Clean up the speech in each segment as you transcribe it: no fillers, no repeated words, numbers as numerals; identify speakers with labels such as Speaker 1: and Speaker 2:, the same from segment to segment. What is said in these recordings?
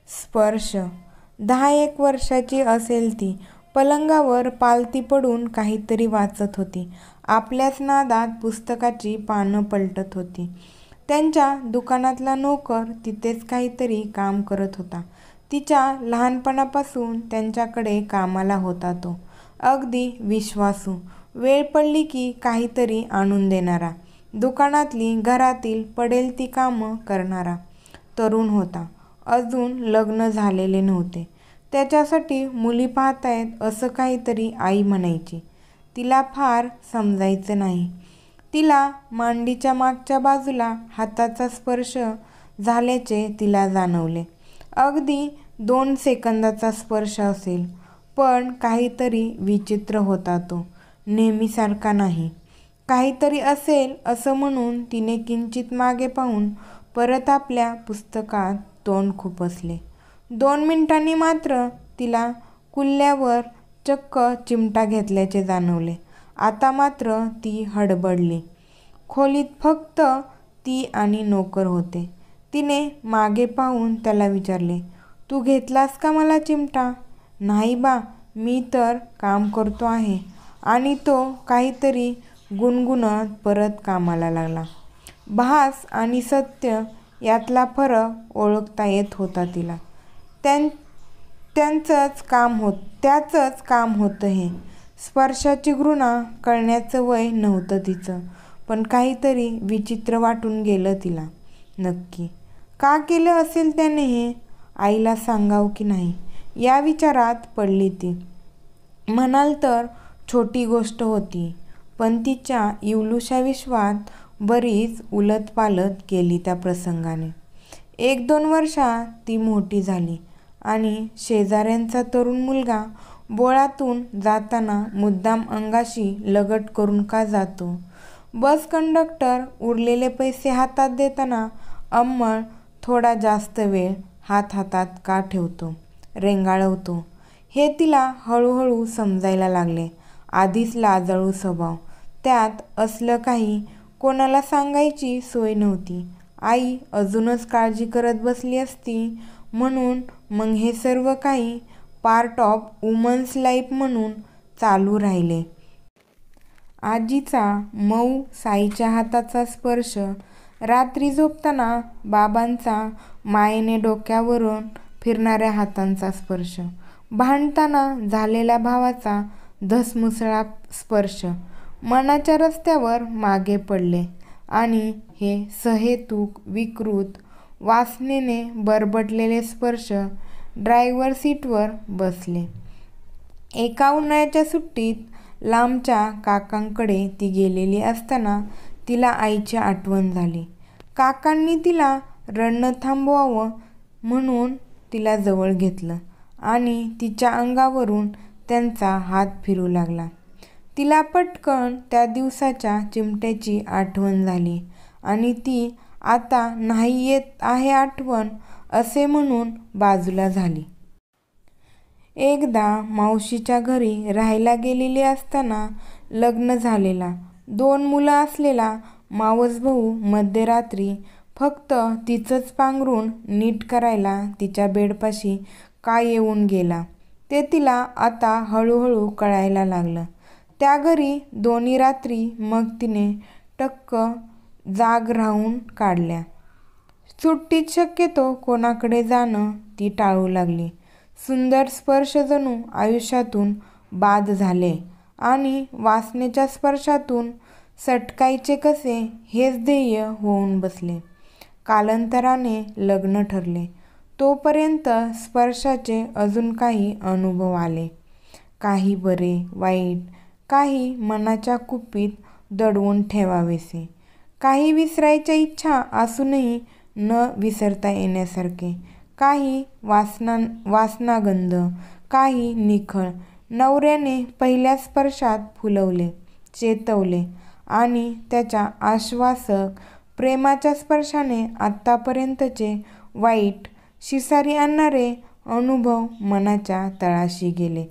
Speaker 1: स्पर्श. 10-1 वर्षाची असेल ती. पलंगावर पालथी पडून काहीतरी वाचत होती. आपल्याच नादात पुस्तकाची पानं पलटत होती. त्यांच्या दुकानातला नोकर तिथेच काहीतरी काम करत होता. तिच्या लहानपणापासून त्यांच्याकडे कामाला होता तो. अगदी विश्वासू, वेळ पडली की काहीतरी आणून देणारा, दुकानातली घरातील पडेल ती कामं करणारा. तरुण होता. अजून लग्न झालेले नव्हते. त्याच्यासाठी मुली पाहतायत असं काहीतरी आई म्हणायची. तिला फार समजायचं नाही. तिला मांडीच्या मागच्या बाजूला हाताचा स्पर्श झाल्याचे तिला जाणवले. अगदी 2 सेकंदाचा स्पर्श असेल, पण काहीतरी विचित्र होता तो, नेहमीसारखा नाही. काहीतरी असेल असं म्हणून तिने किंचित मागे पाहून परत आपल्या पुस्तकात तोंड खुपसले. 2 मिनिटांनी मात्र तिला कुल्ल्यावर चक्क चिमटा घेतल्याचे जाणवले. आता मात्र ती हडबडली. खोलीत फक्त ती आणि नोकर होते. तिने मागे पाहून त्याला विचारले, "तू घेतलास का मला चिमटा?" "नाही बा, मी तर काम करतो आहे." आणि तो काहीतरी गुणगुणत परत कामाला लागला. भास आणि सत्य यातला फरक ओळखता येत होता तिला. त्याचंच काम होतं हे. स्पर्शाची घृणा कळण्याचं वय नव्हतं तिचं. पण काहीतरी विचित्र वाटून गेलं तिला. नक्की का केलं असेल त्याने हे? आईला सांगावं की नाही या विचारात पडली ती. म्हणाल तर छोटी गोष्ट होती, पण तिच्या इवलूशा विश्वात बरीच उलटपालट केली त्या प्रसंगाने. 1-2 वर्षात ती मोठी झाली आणि शेजाऱ्यांचा तरुण मुलगा बोळातून जाताना मुद्दाम अंगाशी लगट करून का जातो? बस कंडक्टर उरलेले पैसे हातात देताना अंमळ थोडा जास्त वेळ हात हातात का ठेवतो, रेंगाळवतो? हे तिला हळूहळू समजायला लागले. आधीच लाजाळू स्वभाव, त्यात असलं काही कोणाला सांगायची सोय नव्हती. आई अजूनच काळजी करत बसली असती म्हणून मग हे सर्व काही पार्ट ऑफ वुमन्स लाईफ म्हणून चालू राहिले. आजीचा मऊ साईच्या हाताचा स्पर्श, रात्री झोपताना बाबांचा मायेने डोक्यावरून फिरणाऱ्या हातांचा स्पर्श, भांडताना झालेल्या भावाचा धसमुसळा स्पर्श, मनाच्या रस्त्यावर मागे पडले आणि हे सहेतूक विकृत वासनेने बरबटलेले स्पर्श ड्रायव्हर सीटवर बसले. एका उन्हाळ्याच्या सुट्टीत लांबच्या काकांकडे ती गेलेली असताना तिला आईची आठवण झाली. काकांनी तिला रडणं थांबवावं म्हणून तिला जवळ घेतलं आणि तिच्या अंगावरून त्यांचा हात फिरू लागला. तिला पटकन त्या दिवसाच्या चिमट्याची आठवण झाली आणि ती आता नाही येत आहे आठवण असे म्हणून बाजूला झाली. एकदा मावशीच्या घरी राहायला गेलेली असताना लग्न झालेला, 2 मुलं असलेला मावस भाऊ मध्यरात्री फक्त तिचंच पांघरूण नीट करायला तिच्या बेडपाशी का येऊन गेला ते तिला आता हळूहळू कळायला लागलं. त्या घरी 2 रात्री मग तिने टक्क जाग राहून काढल्या. सुट्टीत शक्यतो कोणाकडे जाणं ती टाळू लागली. सुंदर स्पर्श जणू आयुष्यातून बाद झाले आणि वासनेच्या स्पर्शातून सटकायचे कसे हेच ध्येय होऊन बसले. कालांतराने लग्न ठरले. तोपर्यंत स्पर्शाचे अजून काही अनुभव आले. काही बरे वाईट, काही मनाच्या कुप्पीत दडवून ठेवावेसे, काही विसरायच्या इच्छा असूनही न विसरता येण्यासारखे, काही वासनागंध, काही निखळ. नवऱ्याने पहिल्या स्पर्शात फुलवले, चेतवले आणि त्याच्या आश्वासक प्रेमाच्या स्पर्शाने आत्तापर्यंतचे वाईट शिसारी आणणारे अनुभव मनाच्या तळाशी गेले.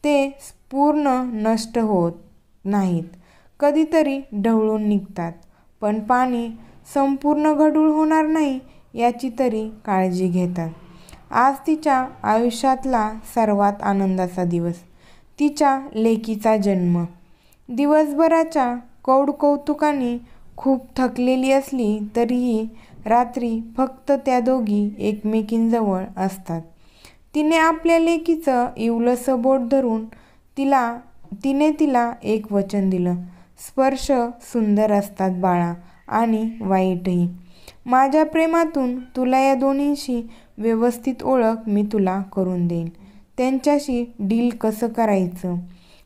Speaker 1: ते पूर्ण नष्ट होत नाहीत, कधीतरी ढवळून निघतात, पण पाणी संपूर्ण गढूळ होणार नाही याची तरी काळजी घेतात. आज तिच्या आयुष्यातला सर्वात आनंदाचा दिवस, तिच्या लेकीचा जन्म. दिवसभराच्या कौतुकाने खूप थकलेली असली तरीही रात्री फक्त त्या दोघी एकमेकींजवळ असतात. तिने आपल्या लेकीचं इवलंसं बोट धरून तिने तिला एक वचन दिलं, स्पर्श सुंदर असतात बाळा, आणि वाईटही. माझ्या प्रेमातून तुला या दोन्हींशी व्यवस्थित ओळख मी तुला करून देईन. त्यांच्याशी डील कसं करायचं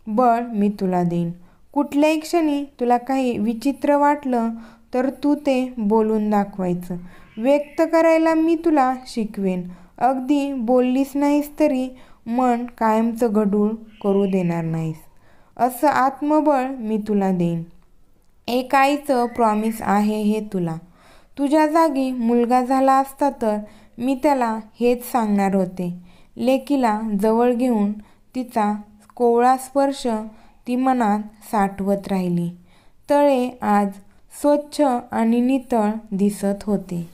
Speaker 1: बळ मी तुला देईन. कुठल्याही क्षणी तुला काही विचित्र वाटलं तर तू ते बोलून दाखवायचं, व्यक्त करायला मी तुला शिकवेन. अगदी बोललीस नाहीस तरी मन कायमचं गढूळ करू देणार नाहीस, असं आत्मबळ मी तुला देईन. एक आईचं प्रॉमिस आहे हे तुला. तुझ्या जागी मुलगा झाला असता तर मी त्याला हेच सांगणार होते. लेकीला जवळ घेऊन तिचा कोवळा स्पर्श ती मनात साठवत राहिली. तळे आज स्वच्छ आणि नितळ दिसत होते.